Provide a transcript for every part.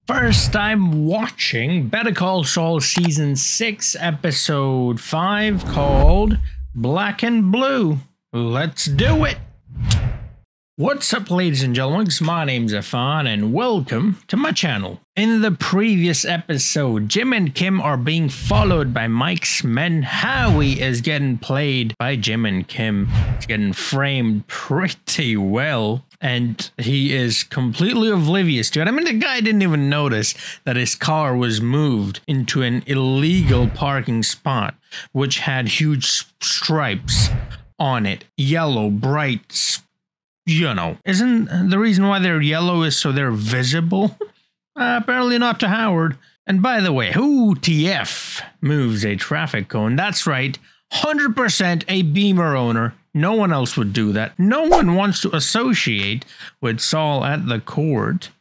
First time watching Better Call Saul Season 6, Episode 5, called Black and Blue. Let's do it! What's up, ladies and gentlemen? My name's Affan, and welcome to my channel. In the previous episode, Jim and Kim are being followed by Mike's men. Howie is getting played by Jim and Kim. He's getting framed pretty well, and he is completely oblivious to it. I mean, the guy didn't even notice that his car was moved into an illegal parking spot, which had huge stripes on it. Yellow, bright, you know. Isn't the reason why they're yellow is so they're visible? Apparently not to Howard. And by the way, who TF moves a traffic cone? That's right, 100% a Beamer owner. No one else would do that. No one wants to associate with Saul at the court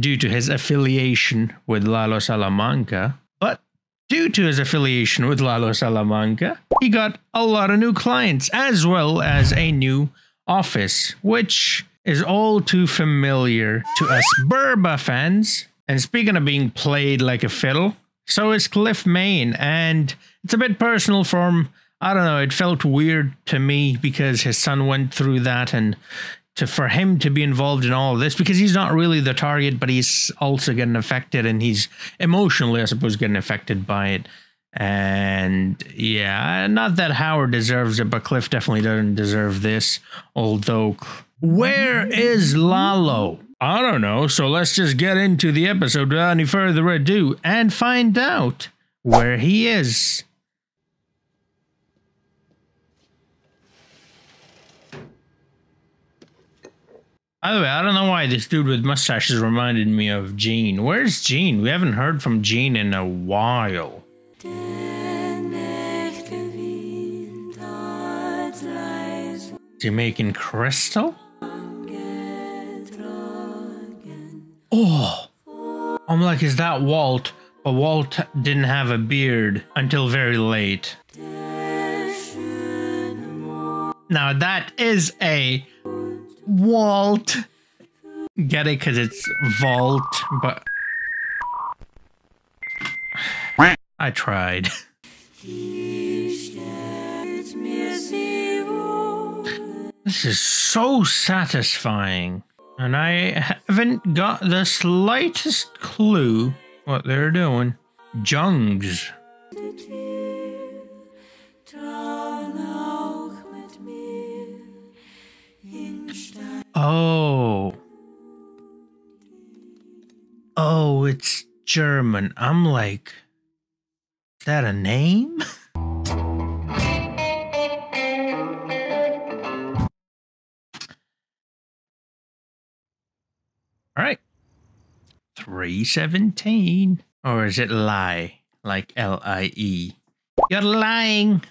due to his affiliation with Lalo Salamanca. But due to his affiliation with Lalo Salamanca, he got a lot of new clients as well as a new office, which is all too familiar to us Burba fans. And speaking of being played like a fiddle, so is Cliff Main, and it's a bit personal for him. I don't know, it felt weird to me because his son went through that, and for him to be involved in all of this, because he's not really the target, but he's also getting affected, and he's emotionally, I suppose, getting affected by it. And yeah, not that Howard deserves it, but Cliff definitely doesn't deserve this. Although, where is Lalo? I don't know, so let's just get into the episode without any further ado and find out where he is. By the way, I don't know why this dude with mustaches reminded me of Gene. Where's Gene? We haven't heard from Gene in a while. Is he making crystal? Oh, I'm like, is that Walt? But Walt didn't have a beard until very late. Now that is a Walt. Get it? Because it's Vault, but I tried. This is so satisfying. And I haven't got the slightest clue what they're doing. Jungs. Oh. Oh, it's German. I'm like, is that a name? All right. 317. Or is it lie? Like L-I-E. You're lying.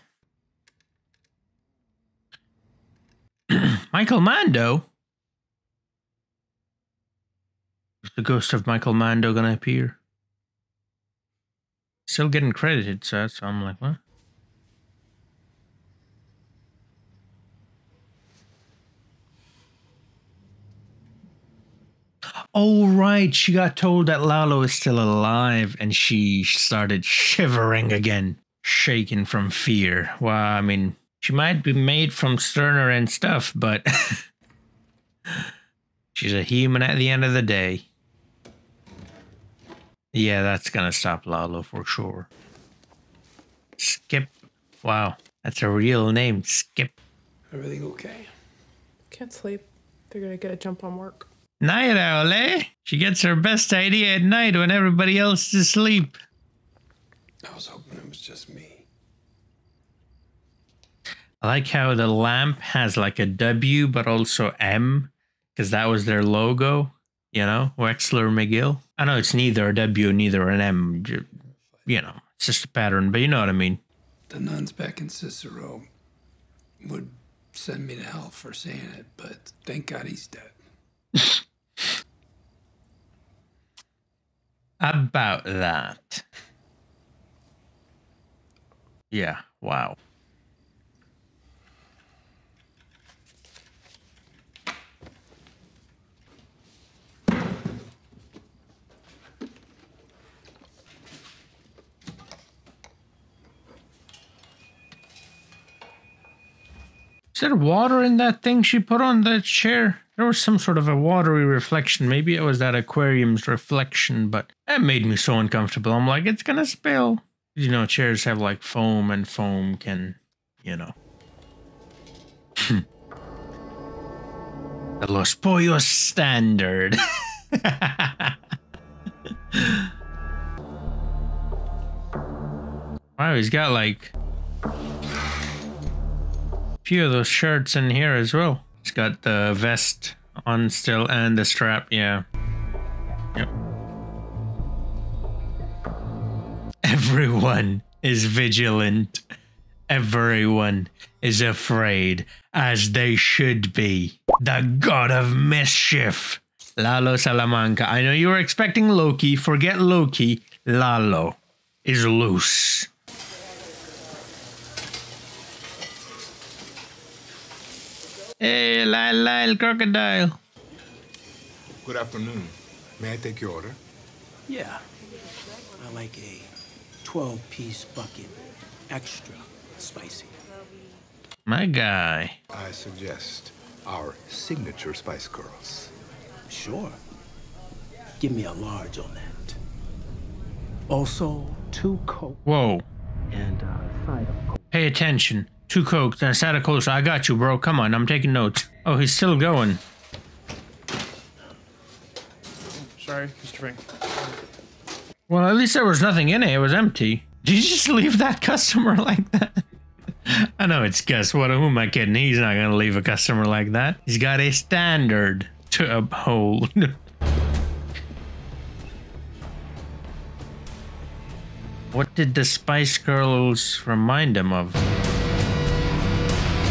Michael Mando? Is the ghost of Michael Mando gonna appear? Still getting credited, so I'm like, what? Oh, right. She got told that Lalo is still alive, and she started shivering again, shaking from fear. Well, I mean, she might be made from sterner and stuff, but she's a human at the end of the day. Yeah, that's gonna stop Lalo for sure. Skip. Wow, that's a real name, Skip. Everything okay? Can't sleep. Figured I'd get a jump on work. Night owl, eh? She gets her best idea at night when everybody else is asleep. I was hoping it was just me. I like how the lamp has like a W, but also M, because that was their logo, you know, Wexler McGill. I know it's neither a W, neither an M, you know, it's just a pattern, but you know what I mean. The nuns back in Cicero would send me to hell for saying it, but thank God he's dead. About that. Yeah, wow. there water in that thing she put on that chair? There was some sort of a watery reflection. Maybe it was that aquarium's reflection, but that made me so uncomfortable. I'm like, it's gonna spill. You know, chairs have like foam, and foam can, you know. The Los Pollos standard. Wow, he's got like a few of those shirts in here as well. He's got the vest on still and the strap, yeah. Yep. Everyone is vigilant. Everyone is afraid, as they should be. The god of mischief, Lalo Salamanca. I know you were expecting Loki. Forget Loki. Lalo is loose. Hey, Lyle, crocodile. Good afternoon. May I take your order? Yeah. I like a 12-piece bucket, extra spicy. My guy. I suggest our signature spice girls. Sure. Give me a large on that. Also, 2 Coke. Whoa. And a side of Coke. Pay attention. 2 Coke, then Santa Claus. I got you, bro. Come on, I'm taking notes. Oh, he's still going. Sorry, Mr. Frank. Well, at least there was nothing in it. It was empty. Did you just leave that customer like that? I know it's Gus. Who am I kidding? He's not going to leave a customer like that. He's got a standard to uphold. What did the Spice Girls remind him of?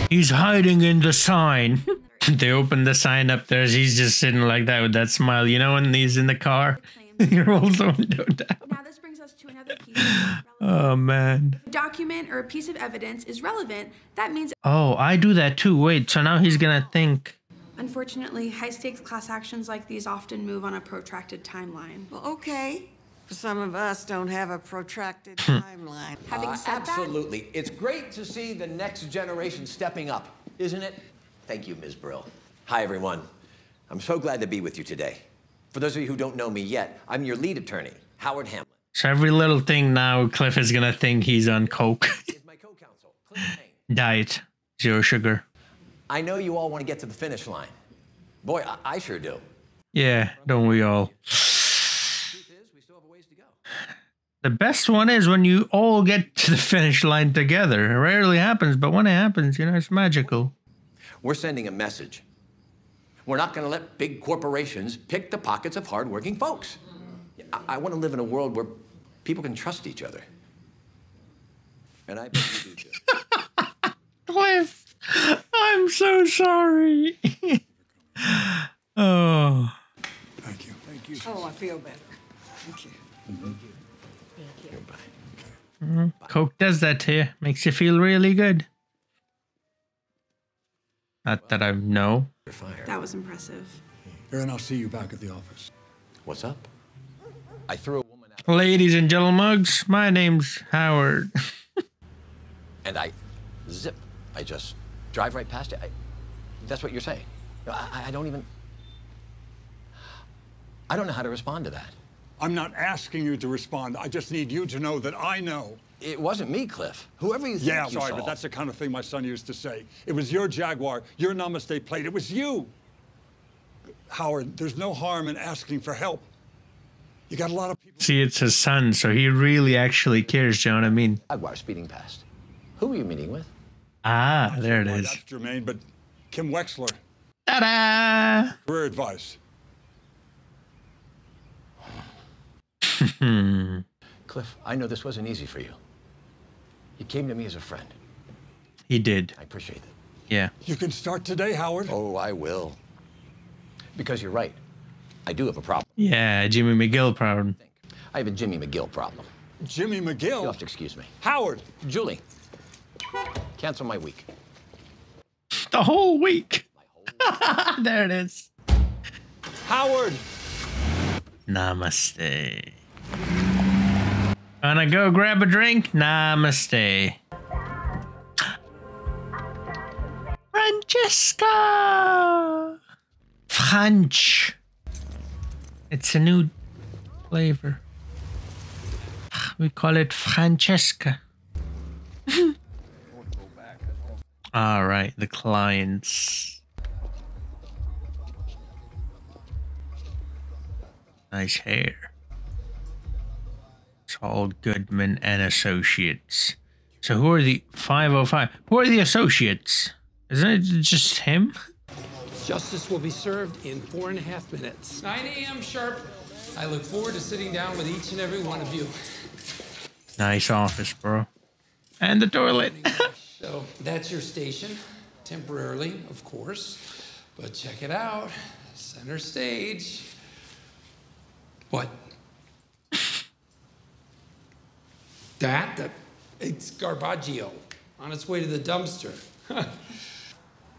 He's hiding in the sign. They open the sign up there. He's just sitting like that with that smile. You know when he's in the car? He rolls the window down. Now this brings us to another piece of Oh, man. If a document or a piece of evidence is relevant, that means... Oh, I do that too. Wait, so now he's gonna think... Unfortunately, high-stakes class actions like these often move on a protracted timeline. Well, okay. Some of us don't have a protracted timeline. Having said Absolutely. It's great to see the next generation stepping up, isn't it? Thank you, Ms. Brill. Hi, everyone. I'm so glad to be with you today. For those of you who don't know me yet, I'm your lead attorney, Howard Hamlin. So every little thing now, Cliff is gonna think he's on coke. Is my co-counsel, Cliff Payne. Diet. 0 sugar. I know you all want to get to the finish line. Boy, I sure do. Yeah, don't we all? Truth is, we still have a ways to go. The best one is when you all get to the finish line together. It rarely happens, but when it happens, you know, it's magical. We're sending a message. We're not going to let big corporations pick the pockets of hardworking folks. I want to live in a world where people can trust each other. And I bet you do too. Cliff, I'm so sorry. Oh. Thank you. Thank you. Oh, I feel better. Thank you. Coke does that to you. Makes you feel really good. Not that I know. You're fired. That was impressive. Aaron, I'll see you back at the office. What's up? I threw a woman out. Ladies and gentlemen, mugs, my name's Howard. And I just drive right past it. That's what you're saying. I don't even... I don't know how to respond to that. I'm not asking you to respond. I just need you to know that I know. It wasn't me, Cliff. Whoever you think Yeah, you sorry, saw. but that's the kind of thing my son used to say. It was your Jaguar, your namaste plate. It was you. Howard, there's no harm in asking for help. You got a lot of people... See, it's his son, so he really actually cares, you know what I mean? Jaguar speeding past. Who were you meeting with? Ah, there it is. That's Jermaine, but Kim Wexler, Ta-da! career advice. Cliff, I know this wasn't easy for you. You came to me as a friend. He did. I appreciate it. Yeah. You can start today, Howard. Oh, I will. Because you're right. I do have a problem. Yeah, Jimmy McGill problem. I have a Jimmy McGill problem. Jimmy McGill. You'll have to excuse me. Howard. Julie, cancel my week. The whole week. There it is. Howard. Namaste. Wanna go grab a drink? Namaste. Francesca! French. It's a new flavor. We call it Francesca. All right, the clients. Nice hair. Saul Goodman and Associates. So who are the 505? Who are the associates? Isn't it just him? Justice will be served in 4.5 minutes. 9 a.m. sharp. I look forward to sitting down with each and every one of you. Nice office, bro. And the toilet. So that's your station, temporarily, of course. But check it out, center stage. What? That? It's Garbaggio on its way to the dumpster.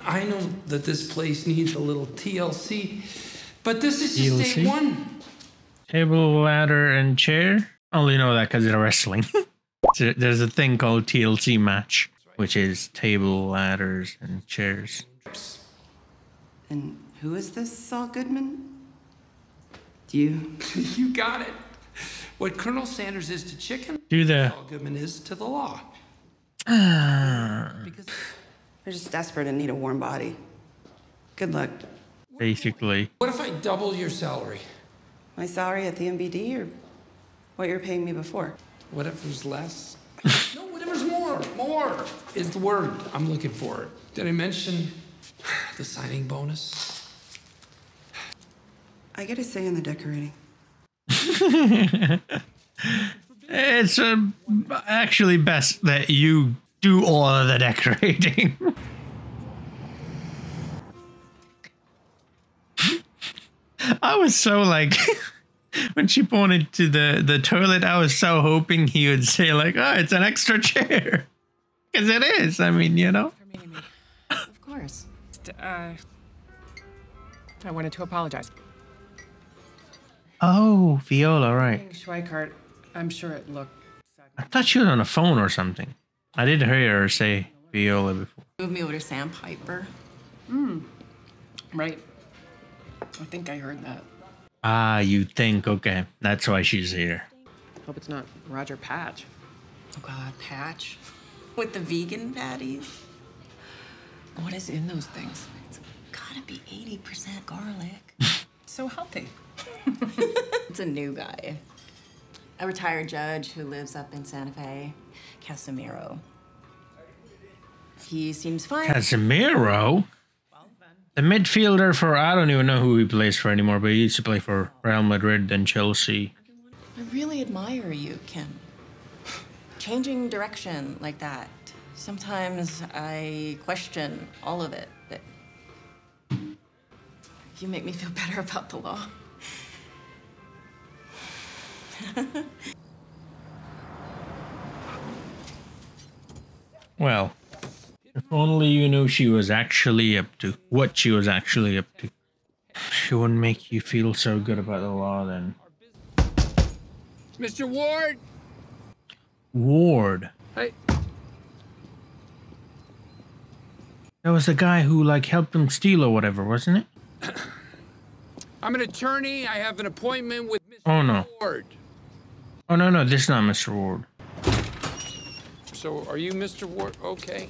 I know that this place needs a little TLC, but this is just day one. Table, ladder, and chair. Only know that because they're wrestling. There's a thing called TLC match, which is table, ladders, and chairs. And who is this Saul Goodman? You? You got it. What Colonel Sanders is to chicken, Saul Goodman is to the law. Because they're just desperate and need a warm body. Good luck. Basically. What if I double your salary? My salary at the MBD or what you were paying me before? Whatever's less. No, whatever's more. More is the word I'm looking for. Did I mention the signing bonus? I get a say in the decorating. It's actually best that you do all of the decorating. I was so like, when she pointed to the toilet, I was so hoping he would say like, oh, it's an extra chair. Because it is. I mean, you know. Of course. I wanted to apologize. Oh, Viola, right. Schweikart, I'm sure it looked... I thought she was on a phone or something. I did hear her say Viola before. Move me over to Sandpiper. Right. I think I heard that. Ah, you think. Okay. That's why she's here. Hope it's not Roger Patch. Oh God, Patch. With the vegan patties. What is in those things? It's gotta be 80% garlic. So healthy. It's a new guy. A retired judge who lives up in Santa Fe, Casimiro. He seems fine. Casimiro? The midfielder for, I don't even know who he plays for anymore, but he used to play for Real Madrid and Chelsea. I really admire you, Kim. Changing direction like that. Sometimes I question all of it, but you make me feel better about the law. Well, if only you knew she was actually up to what she was actually up to. She wouldn't make you feel so good about the law then. Mr. Ward? Ward. Hey. That was the guy who like helped him steal or whatever, wasn't it? I'm an attorney. I have an appointment with Mr. Oh no. Ward. Oh no, this is not Mr. Ward. So are you Mr. Ward? Okay.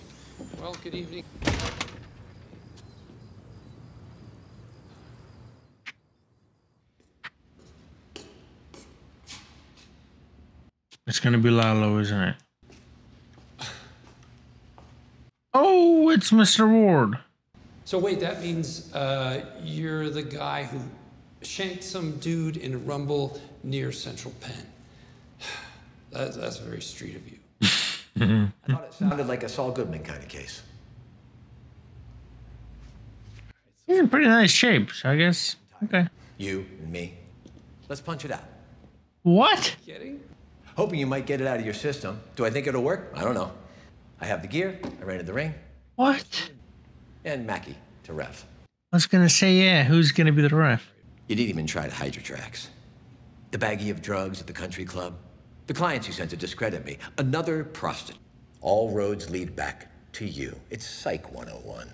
Well, good evening. It's gonna be Lalo, isn't it? Oh, it's Mr. Ward. So wait, that means you're the guy who shanked some dude in a rumble near Central Penn. That's very street of you. I thought it sounded like a Saul Goodman kind of case. He's in pretty nice shape, so I guess. Okay. You and me. Let's punch it out. What? Kidding? Hoping you might get it out of your system. Do I think it'll work? I don't know. I have the gear. I rented the ring. What? And Mackie to ref. I was gonna say, yeah, who's gonna be the ref? You didn't even try to hide your tracks. The baggie of drugs at the country club. The clients you sent to discredit me. Another prostitute. All roads lead back to you. It's Psych 101.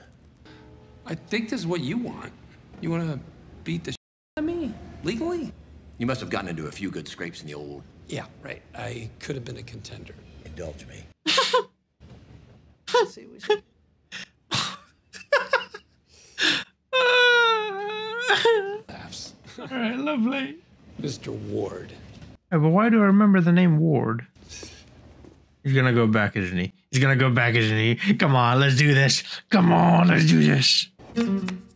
I think this is what you want. You want to beat the shit out of me? Legally? You must have gotten into a few good scrapes in the old... Yeah, right. I could have been a contender. Indulge me. Laughs. All right, lovely. Mr. Ward. Hey, but why do I remember the name Ward? He's gonna go back, isn't he? He's gonna go back, isn't he? Come on, let's do this. Come on, let's do this.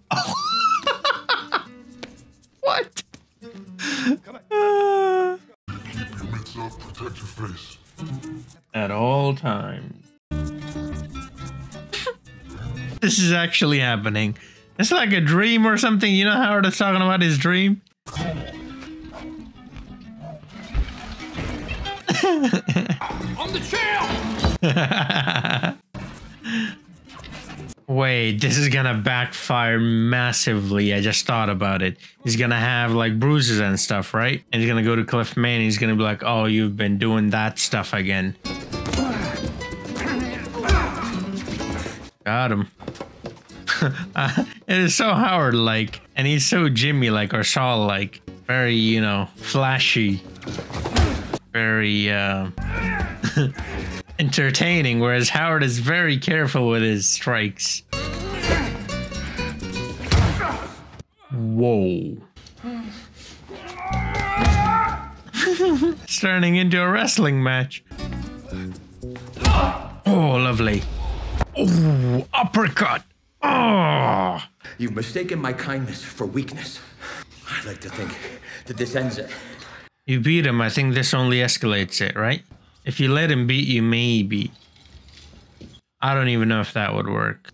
Oh. What? Protect your face. At all times. This is actually happening. It's like a dream or something. You know how Howard is talking about his dream? On the trail! Wait, this is gonna backfire massively. I just thought about it. He's gonna have like bruises and stuff, right? And he's gonna go to Cliff Main and he's gonna be like, oh, you've been doing that stuff again. Got him. It is so Howard-like, and he's so Jimmy-like or Saul-like. Very, you know, flashy. Very, entertaining, whereas Howard is very careful with his strikes. Whoa. It's turning into a wrestling match. Oh, lovely. Oh, uppercut. Oh. You've mistaken my kindness for weakness. I'd like to think that this ends it. You beat him. I think this only escalates it, right? If you let him beat you, maybe. I don't even know if that would work.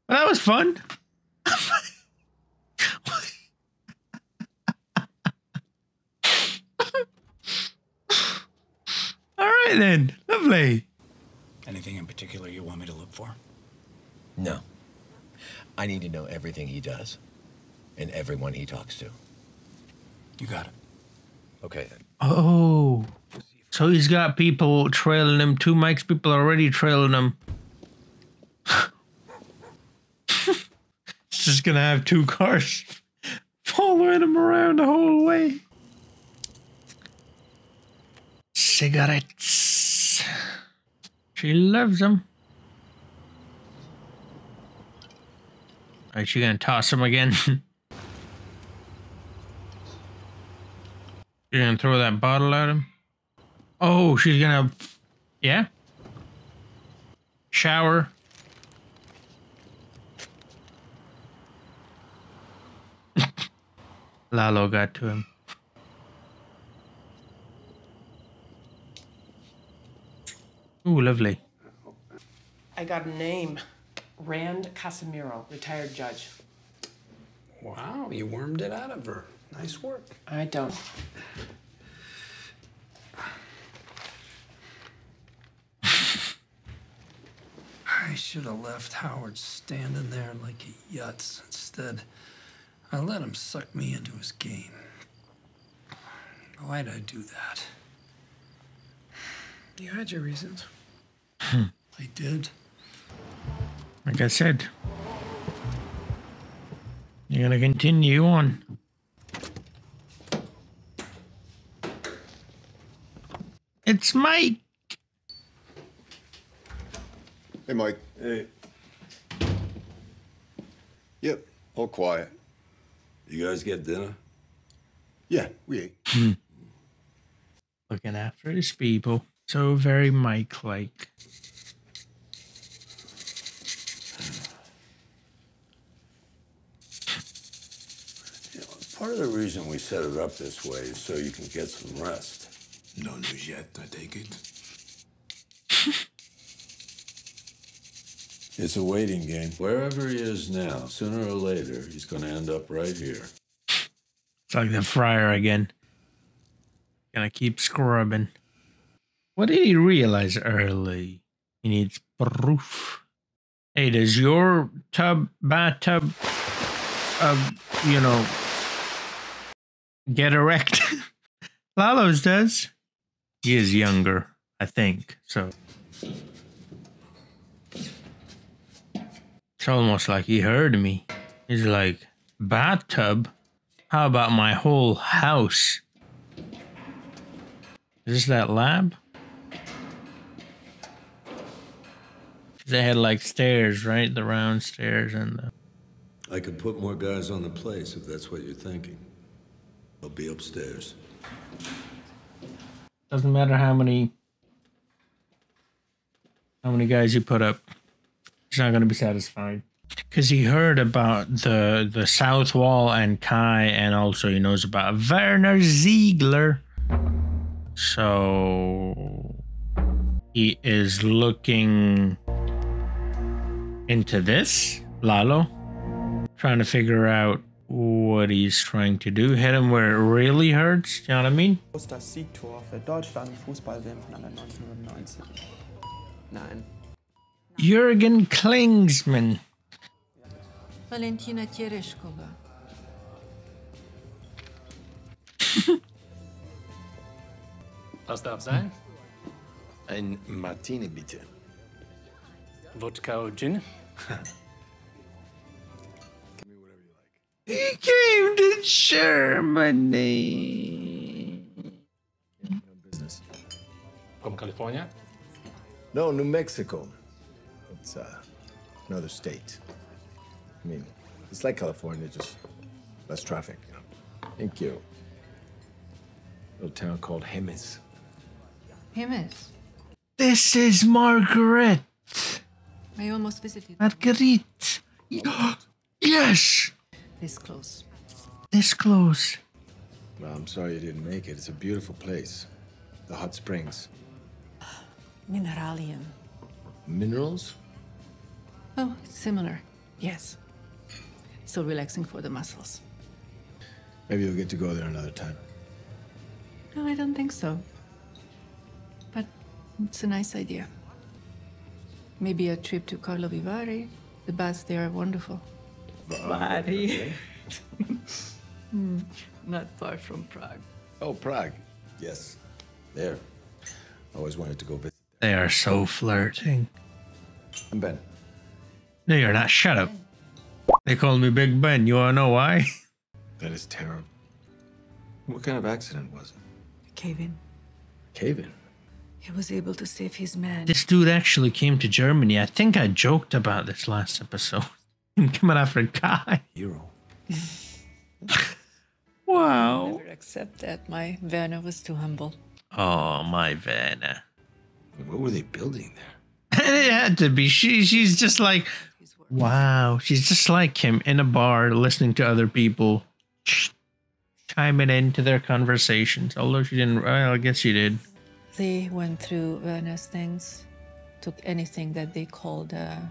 That was fun. All right then. Lovely. Anything in particular you want me to look for? No. I need to know everything he does and everyone he talks to. You got it. Okay then. Oh. So he's got people trailing him. 2 Mike's people are already trailing him. It's just gonna have 2 cars following him around the whole way. Cigarettes. She loves them. Alright, she gonna toss him again. You're gonna throw that bottle at him? Oh, she's gonna... Yeah? Shower. Lalo got to him. Ooh, lovely. I got a name. Rand Casimiro, retired judge. Wow, you wormed it out of her. Nice work. I don't. I should have left Howard standing there like a yutz. Instead, I let him suck me into his game. Why'd I do that? You had your reasons. I did. Like I said, you're gonna continue on. It's Mike. Hey, Mike. Hey. Yep, all quiet. You guys get dinner? Yeah, we ate. Looking after his people. So very Mike-like. Part of the reason we set it up this way is so you can get some rest. No news yet, I take it. It's a waiting game. Wherever he is now, sooner or later, he's going to end up right here. It's like the fryer again. Gonna keep scrubbing. What did he realize early? He needs proof. Hey, does your bathtub, you know, get erect? Lalo's does. He is younger, I think, so. It's almost like he heard me. He's like, bathtub? How about my whole house? Is this that lab? They had like stairs, right? The round stairs and the... I could put more guys on the place if that's what you're thinking. They'll be upstairs. Doesn't matter how many guys you put up. He's not going to be satisfied. Because he heard about the south wall and Kai, and also he knows about Werner Ziegler. So he is looking into this, Lalo. Trying to figure out what he's trying to do. Hit him where it really hurts, you know what I mean? Das Siegtor für Deutschland im Fußball-WM von 1990. Nein. Jürgen Klinsmann. Valentina Tereshkova. Was darf sein? Ein Martini, bitte. Wodka or gin? He came to Germany. No business. From California? No, New Mexico. It's another state. I mean, it's like California, just less traffic. You know. Thank you. Little town called Jemez. Jimenez. This is Margaret. I almost visited. Marguerite. Yes. This close. This close. Well, I'm sorry you didn't make it. It's a beautiful place. The hot springs. Mineralium. Minerals? Oh, it's similar. Yes. So relaxing for the muscles. Maybe you'll get to go there another time. No, I don't think so. But it's a nice idea. Maybe a trip to Carlo Vivari. The baths there are wonderful. Okay. Not far from Prague. Oh, Prague. Yes. There. Always wanted to go visit. They are so flirting. I'm Ben. No, you're not. Shut up. They called me Big Ben. You wanna know why? That is terrible. What kind of accident was it? Cave-in. Cave-in? He was able to save his man. This dude actually came to Germany. I think I joked about this last episode. Him coming after Kai. Hero. Wow. Never accept that. My Werner was too humble. Oh, my Werner. What were they building there? It had to be. She's just like, wow. She's just like him in a bar listening to other people chiming into their conversations. Although she didn't, well, I guess she did. They went through Werner's things, took anything that they called, how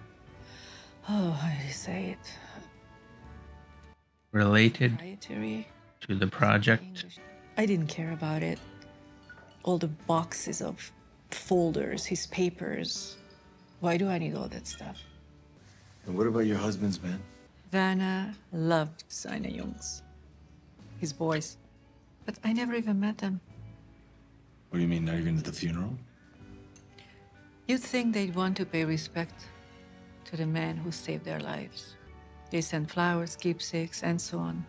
do you say it? Related Proprietary. to the project. I didn't care about it. All the boxes of folders, his papers. Why do I need all that stuff? And what about your husband's man? Werner loved seine Jungs. His boys. But I never even met them. What do you mean, not even at the funeral? You'd think they'd want to pay respect to the man who saved their lives. They sent flowers, keepsakes, and so on.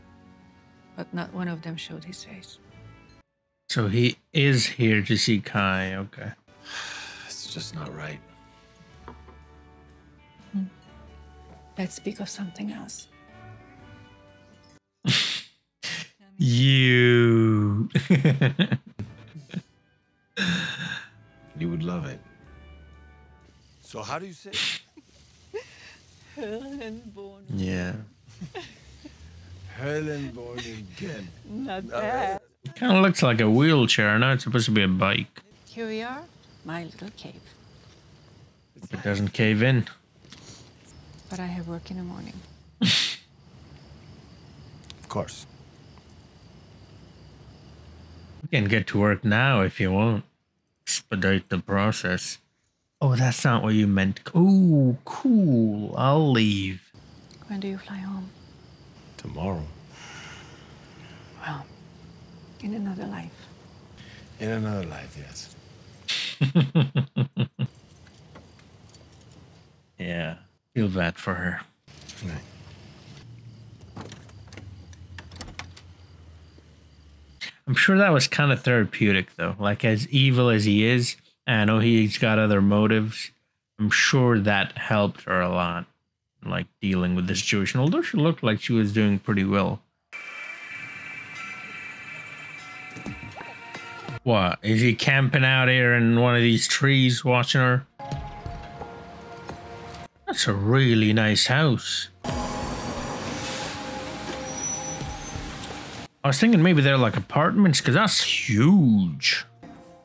But not one of them showed his face. So he is here to see Kai. Okay. It's just not right. Let's speak of something else. You. You would love it. So how do you say? Yeah. Hellenborn. Not bad. Kind of looks like a wheelchair. Now it's supposed to be a bike. Here we are, my little cave. It doesn't cave in. But I have work in the morning. Of course. You can get to work now if you want. Expedite the process. Oh, that's not what you meant. Oh, cool. I'll leave. When do you fly home? Tomorrow. Well, in another life. In another life, yes. Yeah. Feel bad for her. I'm sure that was kind of therapeutic, though. Like, as evil as he is, I know he's got other motives. I'm sure that helped her a lot, like, dealing with the situation. Although she looked like she was doing pretty well. What? Is he camping out here in one of these trees watching her? That's a really nice house. I was thinking maybe they're like apartments, because that's huge.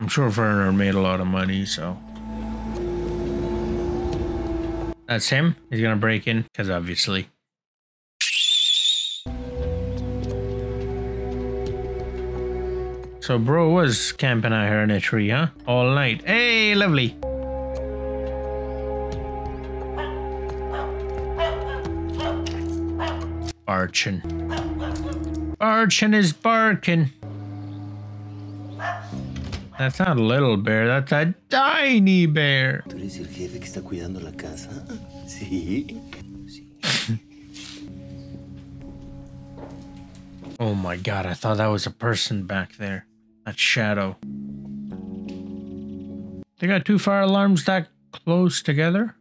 I'm sure Werner made a lot of money, so. That's him. He's gonna break in, because obviously. So bro was camping out here in a tree, huh? All night. Hey, lovely. Barking. Barking is barking. That's not a little bear, that's a tiny bear. ¿Tú eres el jefe que está cuidando la casa? Sí. Oh my god, I thought that was a person back there. That shadow. They got two fire alarms that close together?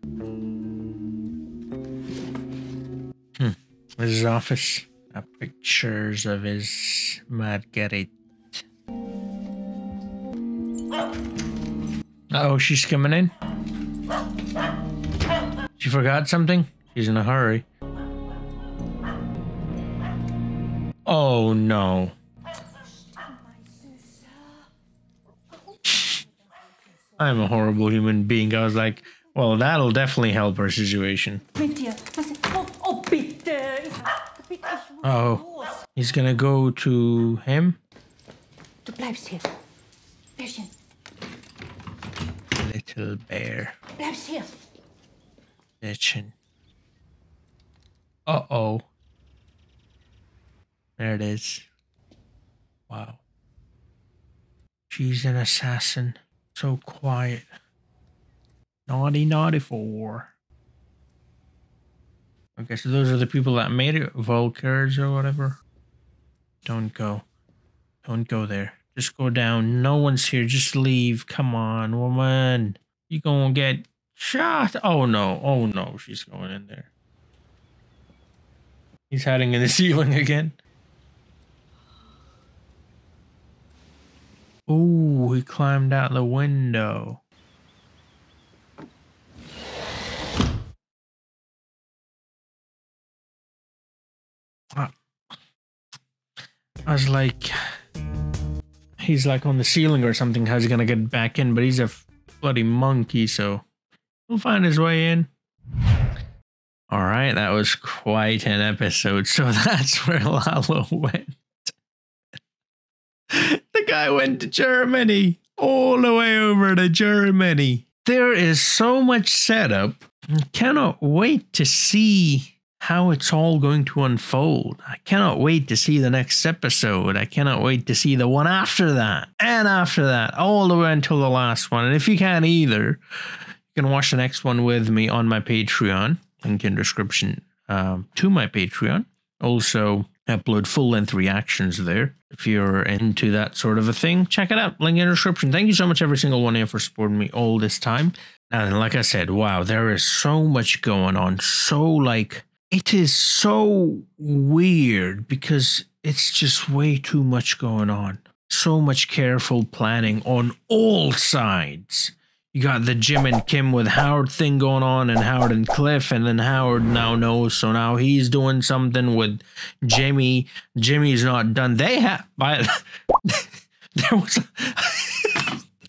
This is his office. Got pictures of his Marguerite. Uh-oh, she's coming in. She forgot something? She's in a hurry. Oh no. I'm a horrible human being. I was like, well, that'll definitely help her situation. Oh, he's gonna go to him? Du bleibst hier. Bärchen. Little bear. Bleibst hier. Bitchin'. Uh-oh. There it is. Wow. She's an assassin. So quiet. Naughty, naughty four. Okay, so those are the people that made it. Volkers or whatever. Don't go. Don't go there. Just go down. No one's here. Just leave. Come on, woman. You gonna get shot. Oh no. Oh no. She's going in there. He's hiding in the ceiling again. Ooh, he climbed out the window. I was like, he's like on the ceiling or something. How's he gonna get back in? But he's a bloody monkey, so he'll find his way in. All right, that was quite an episode. So that's where Lalo went. The guy went to Germany, all the way over to Germany. There is so much setup. I cannot wait to see how it's all going to unfold. I cannot wait to see the next episode. I cannot wait to see the one after that. And after that, all the way until the last one. And if you can't either, you can watch the next one with me on my Patreon. Link in description to my Patreon. Also, upload full-length reactions there. If you're into that sort of a thing, check it out. Link in the description. Thank you so much, every single one of you, for supporting me all this time. And like I said, wow, there is so much going on. So, like, it is so weird because it's just way too much going on. So much careful planning on all sides. You got the Jim and Kim with Howard thing going on, and Howard and Cliff, and then Howard now knows, so now he's doing something with Jimmy. Jimmy's not done. They have, there was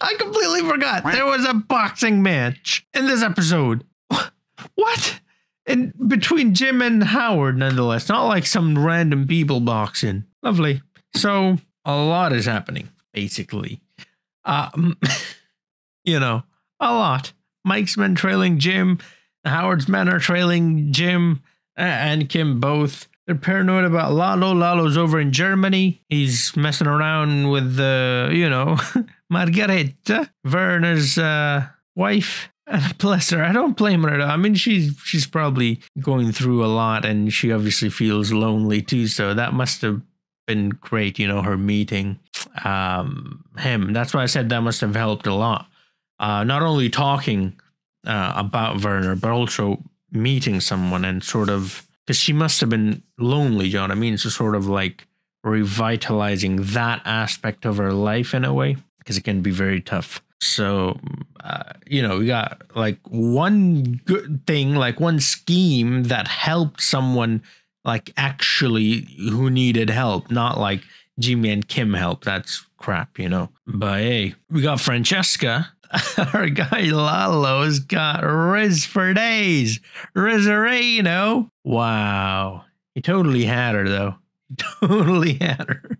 I completely forgot. There was a boxing match in this episode. What? In between Jim and Howard, nonetheless. Not like some random people boxing. Lovely. So, a lot is happening, basically. You know, a lot. Mike's men trailing Jim. Howard's men are trailing Jim and Kim both. They're paranoid about Lalo. Lalo's over in Germany. He's messing around with, you know, Margareta, Werner's wife. Bless her. I don't blame her. I mean, she's probably going through a lot, and she obviously feels lonely too. So that must have been great, you know, her meeting him. That's why I said that must have helped a lot. Not only talking about Werner, but also meeting someone and sort of, because she must have been lonely, you know what I mean? So sort of like revitalizing that aspect of her life in a way, because it can be very tough. So, you know, we got like one good thing, like one scheme that helped someone like actually who needed help, not like Jimmy and Kim help. That's crap, you know. But hey, we got Francesca. Our guy Lalo's got Riz for days. Rizzerino. Wow. He totally had her, though. Totally had her.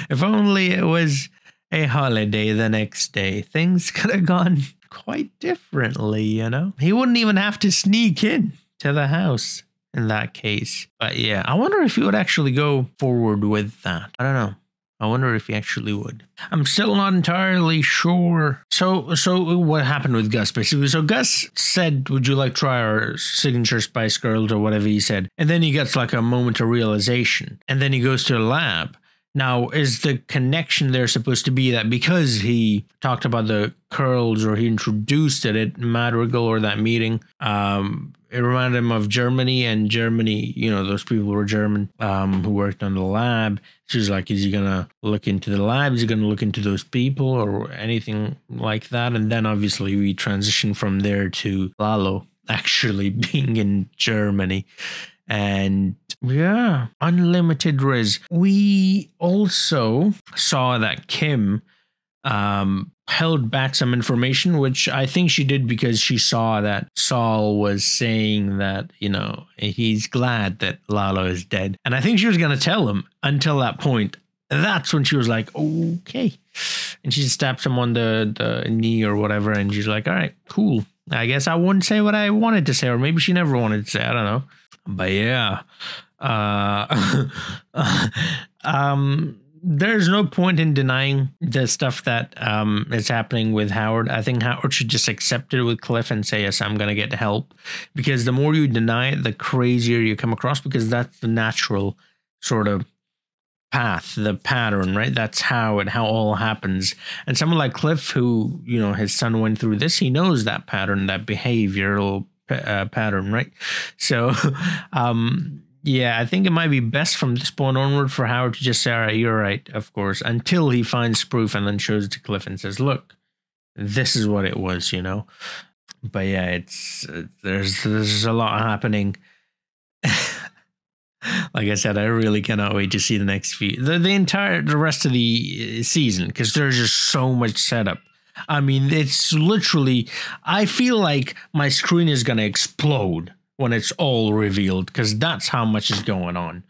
If only it was a holiday the next day, things could have gone quite differently, you know? He wouldn't even have to sneak in to the house in that case. But yeah, I wonder if he would actually go forward with that. I don't know. I wonder if he actually would. I'm still not entirely sure. So what happened with Gus, basically? So Gus said, would you like to try our signature Spice Girls or whatever he said? And then he gets like a moment of realization. And then he goes to the lab. Now, is the connection there supposed to be that because he talked about the curls or he introduced it at Madrigal or that meeting, it reminded him of Germany, and Germany, you know, those people were German who worked on the lab. She's like, is he going to look into the lab? Is he going to look into those people or anything like that? And then obviously we transition from there to Lalo actually being in Germany. And yeah, unlimited Riz. We also saw that Kim held back some information, which I think she did because she saw that Saul was saying that, you know, he's glad that Lalo is dead. And I think she was going to tell him until that point. That's when she was like, okay. And she stabbed him on the knee or whatever. And she's like, all right, cool. I guess I wouldn't say what I wanted to say, or maybe she never wanted to say. I don't know. But yeah, there's no point in denying the stuff that is happening with Howard. I think Howard should just accept it with Cliff and say, yes, I'm going to get help. Because the more you deny it, the crazier you come across, because that's the natural sort of path, the pattern, right? That's how all happens. And someone like Cliff, who, you know, his son went through this, he knows that pattern, that behavioral pattern, right? So yeah, I think it might be best from this point onward for Howard to just say, all right, you're right, of course, until he finds proof and then shows it to Cliff and says, look, this is what it was, you know. But yeah, it's there's a lot happening. Like I said, I really cannot wait to see the next few, the rest of the season, because there's just so much setup. I mean, it's literally, I feel like my screen is going to explode when it's all revealed, because that's how much is going on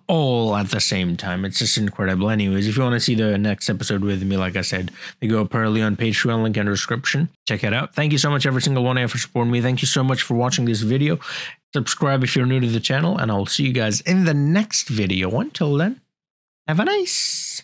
all at the same time. It's just incredible. Anyways, if you want to see the next episode with me, like I said, they go up early on Patreon, link in the description. Check it out. Thank you so much, every single one of you, for supporting me. Thank you so much for watching this video. Subscribe if you're new to the channel, and I'll see you guys in the next video. Until then, have a nice